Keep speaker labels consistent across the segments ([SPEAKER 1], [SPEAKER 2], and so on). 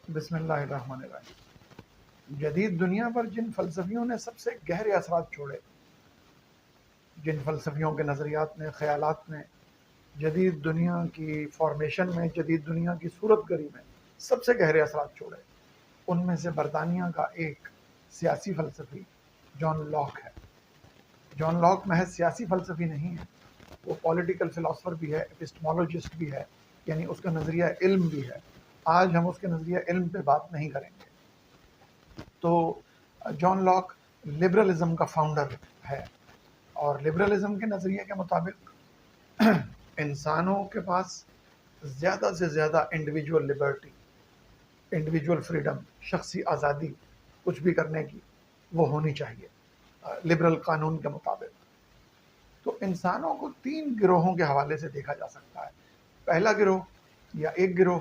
[SPEAKER 1] بسم اللہ الرحمن الرحیم۔ جدید دنیا پر جن فلسفیوں نے سب سے گہرے اثرات چھوڑے، جن فلسفیوں کے نظریات نے، خیالات نے جدید دنیا کی فارمیشن میں، جدید دنیا کی صورت گری میں سب سے گہرے اثرات چھوڑے، ان میں سے برطانیہ کا ایک سیاسی فلسفی جان لاک ہے۔ جان لاک محض سیاسی فلسفی نہیں ہے، وہ پولیٹیکل فلاسفر بھی ہے، اپسٹمولوجسٹ بھی ہے، یعنی اس کا نظریہ علم بھی ہے۔ آج ہم اس کے نظریہ علم پہ بات نہیں کریں گے۔ تو جان لاک لبرلزم کا فاؤنڈر ہے، اور لبرلزم کے نظریے کے مطابق انسانوں کے پاس زیادہ سے زیادہ انڈیویجول لبرٹی، انڈیویجول فریڈم، شخصی آزادی کچھ بھی کرنے کی وہ ہونی چاہیے لبرل قانون کے مطابق۔ تو انسانوں کو تین گروہوں کے حوالے سے دیکھا جا سکتا ہے۔ پہلا گروہ یا ایک گروہ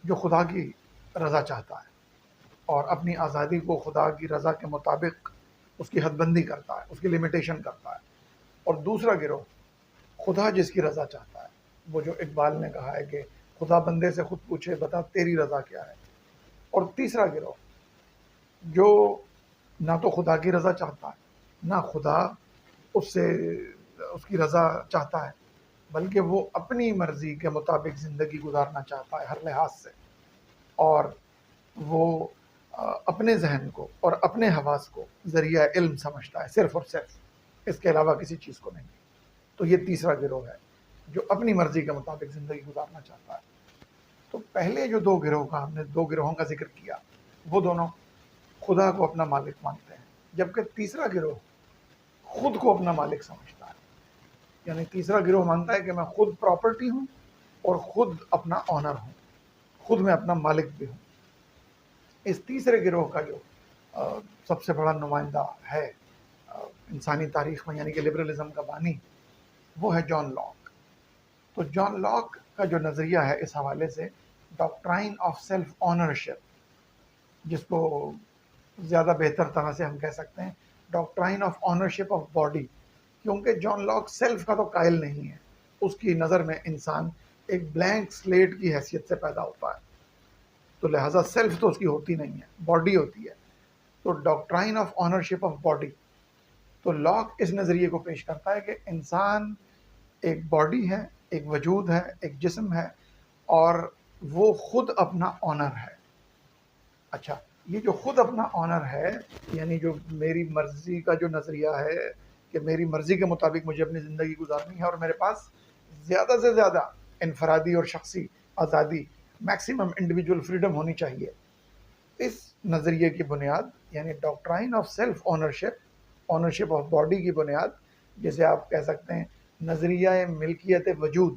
[SPEAKER 1] جو خدا کی رضا چاہتا ہے اور اپنی آزادی کو خدا کی رضا کے مطابق اس کی حد بندی کرتا ہے، اس کی لمیٹیشن کرتا ہے۔ اور دوسرا گروہ خدا جس کی رضا چاہتا ہے، وہ جو اقبال نے کہا ہے کہ خدا بندے سے خود پوچھے بتا تیری رضا کیا ہے۔ اور تیسرا گروہ جو نہ تو خدا کی رضا چاہتا ہے، نہ خدا اس سے اس کی رضا چاہتا ہے، بلکہ وہ اپنی مرضی کے مطابق زندگی گزارنا چاہتا ہے ہر لحاظ سے، اور وہ اپنے ذہن کو اور اپنے حواس کو ذریعہ علم سمجھتا ہے، صرف اور صرف، اس کے علاوہ کسی چیز کو نہیں۔ تو یہ تیسرا گروہ ہے جو اپنی مرضی کے مطابق زندگی گزارنا چاہتا ہے۔ تو پہلے جو دو گروہ کا ہم نے دو گروہوں کا ذکر کیا، وہ دونوں خدا کو اپنا مالک مانتے ہیں، جبکہ تیسرا گروہ خود کو اپنا مالک سمجھتا ہے۔ یعنی تیسرا گروہ مانتا ہے کہ میں خود پراپرٹی ہوں اور خود اپنا آنر ہوں، خود میں اپنا مالک بھی ہوں۔ اس تیسرے گروہ کا جو سب سے بڑا نمائندہ ہے انسانی تاریخ میں، یعنی کہ لبرلزم کا بانی، وہ ہے جان لاک۔ تو جان لاک کا جو نظریہ ہے اس حوالے سے ڈاکٹرائن آف سیلف آنرشپ، جس کو زیادہ بہتر طرح سے ہم کہہ سکتے ہیں doctrine of ownership of body, کیونکہ جان لاک سیلف کا تو قائل نہیں ہے۔ اس کی نظر میں انسان ایک بلینک سلیٹ کی حیثیت سے پیدا ہوتا ہے، تو لہٰذا سیلف تو اس کی ہوتی نہیں ہے، باڈی ہوتی ہے۔ تو doctrine of ownership of body, تو لاک اس نظریے کو پیش کرتا ہے کہ انسان ایک باڈی ہے، ایک وجود ہے، ایک جسم ہے، اور وہ خود اپنا آنر ہے۔ اچھا، یہ جو خود اپنا آنر ہے، یعنی جو میری مرضی کا جو نظریہ ہے کہ میری مرضی کے مطابق مجھے اپنی زندگی گزارنی ہے اور میرے پاس زیادہ سے زیادہ انفرادی اور شخصی آزادی، میکسیمم انڈیویجول فریڈم ہونی چاہیے، اس نظریے کی بنیاد، یعنی doctrine of self ownership, ownership of body کی بنیاد، جسے آپ کہہ سکتے ہیں نظریہ ملکیت وجود،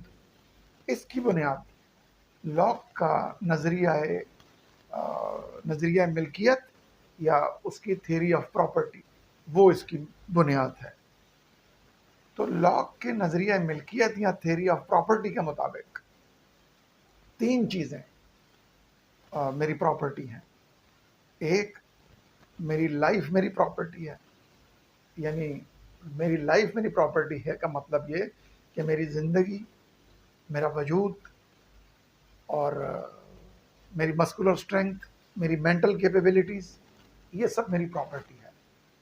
[SPEAKER 1] اس کی بنیاد لاک کا نظریہ ملکیت یا اس کی تھیوری آف پراپرٹی، وہ اس کی بنیاد ہے۔ تو لاک کے نظریہ ملکیت یا تھیوری آف پراپرٹی کے مطابق تین چیزیں میری پراپرٹی ہیں۔ ایک، میری لائف میری پراپرٹی ہے، یعنی میری لائف میری پراپرٹی ہے کا مطلب یہ کہ میری زندگی، میرا وجود، اور میری مسکولر اسٹرینتھ، میری مینٹل کیپیبلٹیز، یہ سب میری پراپرٹی ہے۔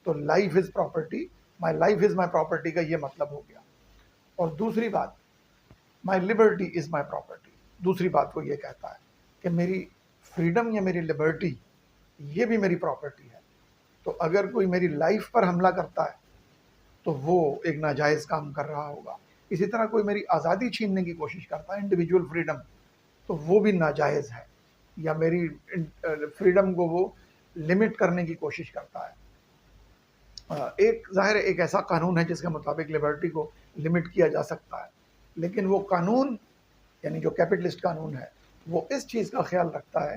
[SPEAKER 1] تو life is property, my life is my property کا یہ مطلب ہو گیا۔ اور دوسری بات، مائی لبرٹی از مائی پراپرٹی، دوسری بات وہ یہ کہتا ہے کہ میری فریڈم یا میری لبرٹی یہ بھی میری پراپرٹی ہے۔ تو اگر کوئی میری لائف پر حملہ کرتا ہے تو وہ ایک ناجائز کام کر رہا ہوگا۔ اسی طرح کوئی میری آزادی چھیننے کی کوشش کرتا ہے، انڈیویجول فریڈم، تو وہ بھی ناجائز ہے، یا میری فریڈم کو وہ لمٹ کرنے کی کوشش کرتا ہے۔ ایک ظاہر ایک ایسا قانون ہے جس کے مطابق لبرٹی کو لمٹ کیا جا سکتا ہے، لیکن وہ قانون، یعنی جو کیپٹلسٹ قانون ہے، وہ اس چیز کا خیال رکھتا ہے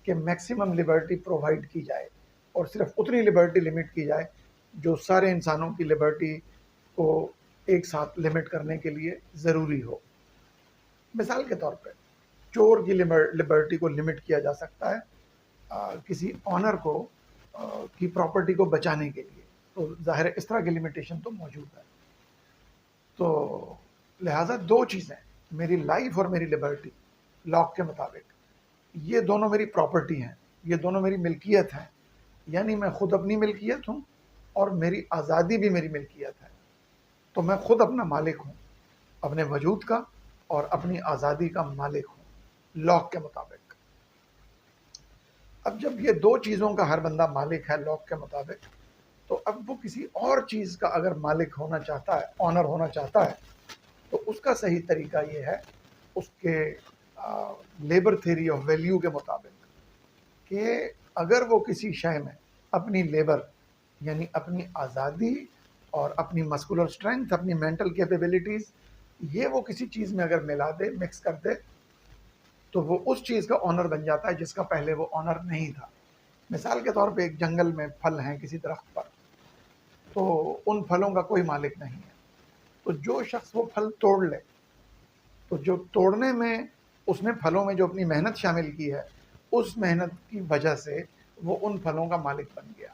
[SPEAKER 1] کہ میکسیمم لبرٹی پرووائڈ کی جائے، اور صرف اتنی لبرٹی لمٹ کی جائے جو سارے انسانوں کی لبرٹی کو ایک ساتھ لمٹ کرنے کے لیے ضروری ہو۔ مثال کے طور پہ چور کی لبرٹی کو لمٹ کیا جا سکتا ہے کسی آنر کو کی پراپرٹی کو بچانے کے لیے، تو ظاہر ہے اس طرح کی لمیٹیشن تو موجود ہے۔ تو لہٰذا دو چیزیں، میری لائف اور میری لبرٹی، لاک کے مطابق یہ دونوں میری پراپرٹی ہیں، یہ دونوں میری ملکیت ہیں، یعنی میں خود اپنی ملکیت ہوں اور میری آزادی بھی میری ملکیت ہے. تو میں خود اپنا مالک ہوں، اپنے وجود کا اور اپنی آزادی کا مالک ہوں لاک کے مطابق. اب جب یہ دو چیزوں کا ہر بندہ مالک ہے لاک کے مطابق، تو اب وہ کسی اور چیز کا اگر مالک ہونا چاہتا ہے، آنر ہونا چاہتا ہے، تو اس کا صحیح طریقہ یہ ہے اس کے لیبر تھیوری آف ویلیو کے مطابق کہ اگر وہ کسی شے میں اپنی لیبر یعنی اپنی آزادی اور اپنی مسکولر اسٹرینتھ، اپنی مینٹل کیپیبلٹیز، یہ وہ کسی چیز میں اگر ملا دے، مکس کر دے، تو وہ اس چیز کا آنر بن جاتا ہے جس کا پہلے وہ آنر نہیں تھا. مثال کے طور پہ ایک جنگل میں پھل ہیں کسی درخت پر، تو ان پھلوں کا کوئی مالک نہیں ہے. تو جو شخص وہ پھل توڑ لے، تو جو توڑنے میں اس نے پھلوں میں جو اپنی محنت شامل کی ہے، اس محنت کی وجہ سے وہ ان پھلوں کا مالک بن گیا،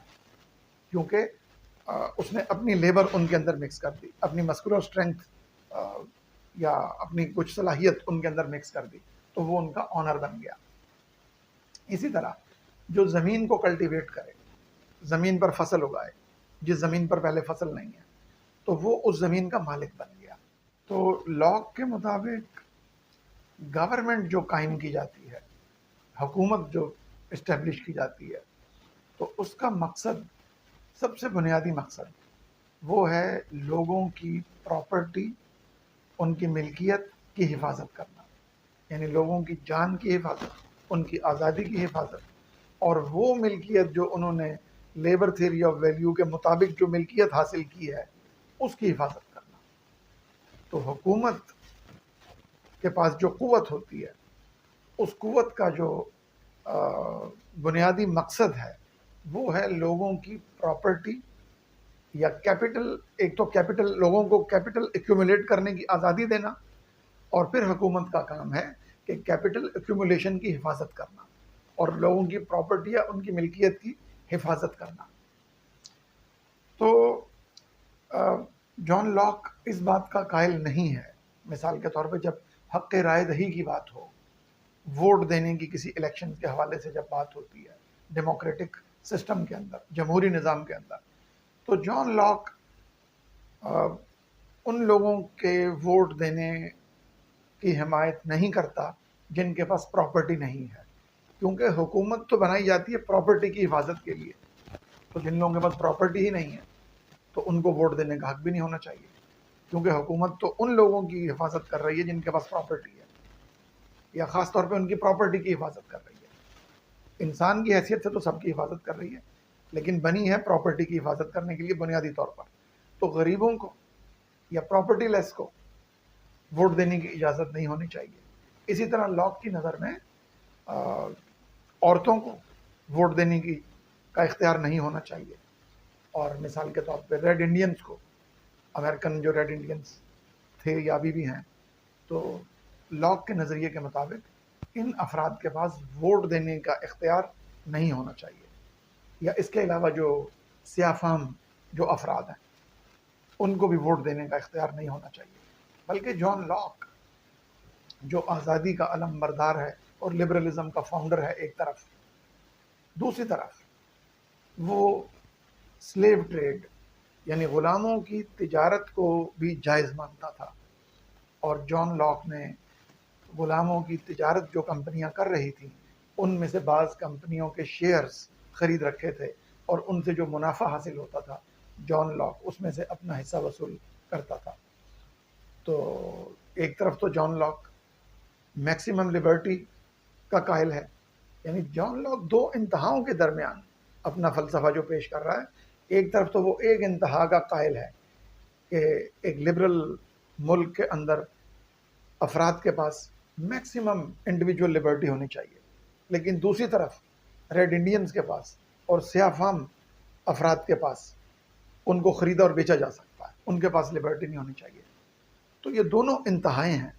[SPEAKER 1] کیونکہ اس نے اپنی لیبر ان کے اندر مکس کر دی، اپنی مسکولر اسٹرینتھ یا اپنی کچھ صلاحیت ان کے اندر مکس کر دی، تو وہ ان کا آنر بن گیا. اسی طرح جو زمین کو کلٹیویٹ کرے، زمین پر فصل اگائے، جس زمین پر پہلے فصل نہیں ہے، تو وہ اس زمین کا مالک بن گیا. تو لاک کے مطابق گورنمنٹ جو قائم کی جاتی ہے، حکومت جو اسٹیبلش کی جاتی ہے، تو اس کا مقصد، سب سے بنیادی مقصد، وہ ہے لوگوں کی پراپرٹی، ان کی ملکیت کی حفاظت کرنا، یعنی لوگوں کی جان کی حفاظت، ان کی آزادی کی حفاظت، اور وہ ملکیت جو انہوں نے لیبر تھیوری آف ویلیو کے مطابق جو ملکیت حاصل کی ہے، اس کی حفاظت کرنا. تو حکومت کے پاس جو قوت ہوتی ہے، اس قوت کا جو بنیادی مقصد ہے وہ ہے لوگوں کی پراپرٹی یا کیپٹل. ایک تو کیپٹل، لوگوں کو کیپٹل ایکومولیٹ کرنے کی آزادی دینا، اور پھر حکومت کا کام ہے کہ کیپٹل ایکومولیشن کی حفاظت کرنا اور لوگوں کی پراپرٹی یا ان کی ملکیت کی حفاظت کرنا. تو جان لاک اس بات کا قائل نہیں ہے. مثال کے طور پہ جب حق رائے دہی کی بات ہو، ووٹ دینے کی کسی الیکشن کے حوالے سے جب بات ہوتی ہے ڈیموکریٹک سسٹم کے اندر، جمہوری نظام کے اندر، تو جان لاک ان لوگوں کے ووٹ دینے کی حمایت نہیں کرتا جن کے پاس پراپرٹی نہیں ہے، کیونکہ حکومت تو بنائی جاتی ہے پراپرٹی کی حفاظت کے لیے. تو جن لوگوں کے پاس پراپرٹی ہی نہیں ہے تو ان کو ووٹ دینے کا حق بھی نہیں ہونا چاہیے، کیونکہ حکومت تو ان لوگوں کی حفاظت کر رہی ہے جن کے پاس پراپرٹی ہے، یا خاص طور پہ ان کی پراپرٹی کی حفاظت کر رہی ہے. انسان کی حیثیت سے تو سب کی حفاظت کر رہی ہے، لیکن بنی ہے پراپرٹی کی حفاظت کرنے کے لیے بنیادی طور پر. تو غریبوں کو یا پراپرٹی لیس کو ووٹ دینے کی اجازت نہیں ہونی چاہیے. اسی طرح لاک کی نظر میں عورتوں کو ووٹ دینے کا اختیار نہیں ہونا چاہیے. اور مثال کے طور پہ ریڈ انڈینز کو، امریکن جو ریڈ انڈینز تھے یا ابھی بھی ہیں، تو لاک کے نظریے کے مطابق ان افراد کے پاس ووٹ دینے کا اختیار نہیں ہونا چاہیے. یا اس کے علاوہ جو سیاہ فام جو افراد ہیں ان کو بھی ووٹ دینے کا اختیار نہیں ہونا چاہیے. بلکہ جان لاک جو آزادی کا علم بردار ہے اور لبرلزم کا فاؤنڈر ہے ایک طرف، دوسری طرف وہ سلیو ٹریڈ یعنی غلاموں کی تجارت کو بھی جائز مانتا تھا. اور جان لاک نے غلاموں کی تجارت جو کمپنیاں کر رہی تھیں ان میں سے بعض کمپنیوں کے شیئرز خرید رکھے تھے، اور ان سے جو منافع حاصل ہوتا تھا جان لاک اس میں سے اپنا حصہ وصول کرتا تھا. تو ایک طرف تو جان لاک میکسیمم لبرٹی کا قائل ہے، یعنی جان لاک دو انتہاؤں کے درمیان اپنا فلسفہ جو پیش کر رہا ہے. ایک طرف تو وہ ایک انتہا کا قائل ہے کہ ایک لبرل ملک کے اندر افراد کے پاس میکسیمم انڈیویجول لبرٹی ہونی چاہیے، لیکن دوسری طرف ریڈ انڈینز کے پاس اور سیاہ فام افراد کے پاس ان کو خریدا اور بیچا جا سکتا ہے، ان کے پاس لبرٹی نہیں ہونی چاہیے. تو یہ دونوں انتہائیں ہیں،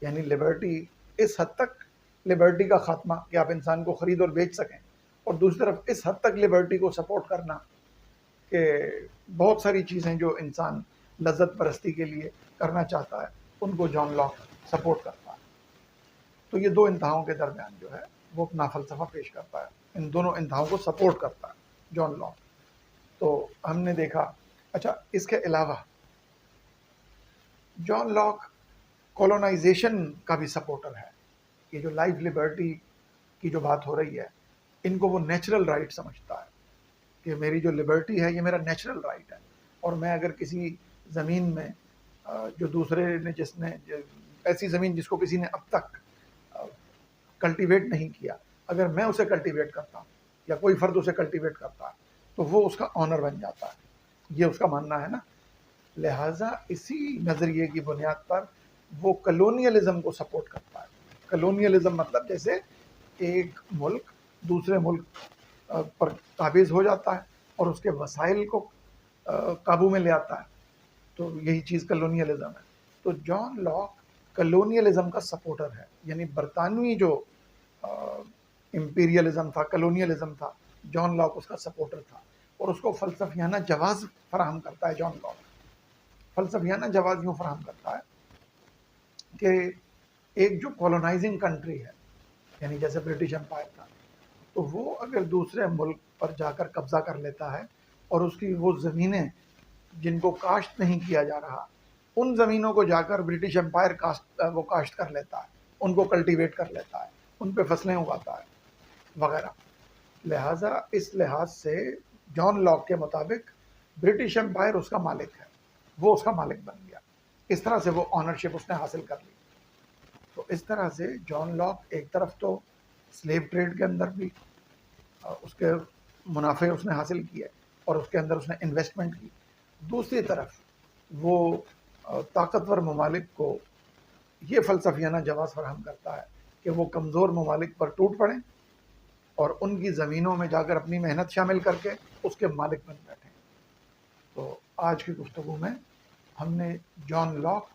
[SPEAKER 1] یعنی لبرٹی، اس حد تک لبرٹی کا خاتمہ کہ آپ انسان کو خرید اور بیچ سکیں، اور دوسری طرف اس حد تک لبرٹی کو سپورٹ کرنا کہ بہت ساری چیزیں جو انسان لذت پرستی کے لیے کرنا چاہتا ہے ان کو جان لاک سپورٹ کرتا ہے. تو یہ دو انتہاؤں کے درمیان جو ہے وہ اپنا فلسفہ پیش کرتا ہے، ان دونوں انتہاؤں کو سپورٹ کرتا ہے جان لاک۔ تو ہم نے دیکھا، اچھا اس کے علاوہ جان لاک کولونائزیشن کا بھی سپورٹر ہے۔ یہ جو لائف لبرٹی کی جو بات ہو رہی ہے، ان کو وہ نیچرل رائٹ سمجھتا ہے کہ میری جو لبرٹی ہے یہ میرا نیچرل رائٹ ہے، اور میں اگر کسی زمین میں جو دوسرے نے ایسی زمین جس کو کسی نے اب تک کلٹیویٹ نہیں کیا، اگر میں اسے کلٹیویٹ کرتا ہوں یا کوئی فرد اسے کلٹیویٹ کرتا ہے تو وہ اس کا آنر بن جاتا ہے، یہ اس کا ماننا ہے نا۔ لہٰذا اسی نظریے کی بنیاد پر وہ کلونیلزم کو سپورٹ کرتا ہے۔ کلونیلزم مطلب جیسے ایک ملک دوسرے ملک پر قابض ہو جاتا ہے اور اس کے وسائل کو قابو میں لے آتا ہے، تو یہی چیز کلونیلزم ہے۔ تو جان لاک کلونیلزم کا سپورٹر ہے، یعنی برطانوی جو امپیریلزم تھا، کلونیلزم تھا، جان لاک اس کا سپورٹر تھا، اور اس کو فلسفیانہ جواز فراہم کرتا ہے۔ جان لاک فلسفیانہ جواز یوں فراہم کرتا ہے کہ ایک جو کولونائزنگ کنٹری ہے، یعنی جیسے برٹش امپائر تھا، تو وہ اگر دوسرے ملک پر جا کر قبضہ کر لیتا ہے اور اس کی وہ زمینیں جن کو کاشت نہیں کیا جا رہا، ان زمینوں کو جا کر برٹش امپائر کاشت کر لیتا ہے، ان کو کلٹیویٹ کر لیتا ہے، ان پہ فصلیں اگاتا ہے وغیرہ۔ لہٰذا اس لحاظ سے جان لاک کے مطابق برٹش امپائر اس کا مالک ہے، وہ اس کا مالک بن گیا، اس طرح سے وہ آنرشپ اس نے حاصل کر لی۔ تو اس طرح سے جان لاک ایک طرف تو سلیو ٹریڈ کے اندر بھی اس کے منافع اس نے حاصل کیے اور اس کے اندر اس نے انویسٹمنٹ کی، دوسری طرف وہ طاقتور ممالک کو یہ فلسفیانہ جواز فراہم کرتا ہے کہ وہ کمزور ممالک پر ٹوٹ پڑیں اور ان کی زمینوں میں جا کر اپنی محنت شامل کر کے اس کے مالک بن بیٹھیں۔ تو آج کی گفتگو میں ہم نے جان لاک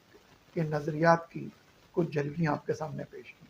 [SPEAKER 1] کے نظریات کی کچھ جھلکیاں آپ کے سامنے پیش کی۔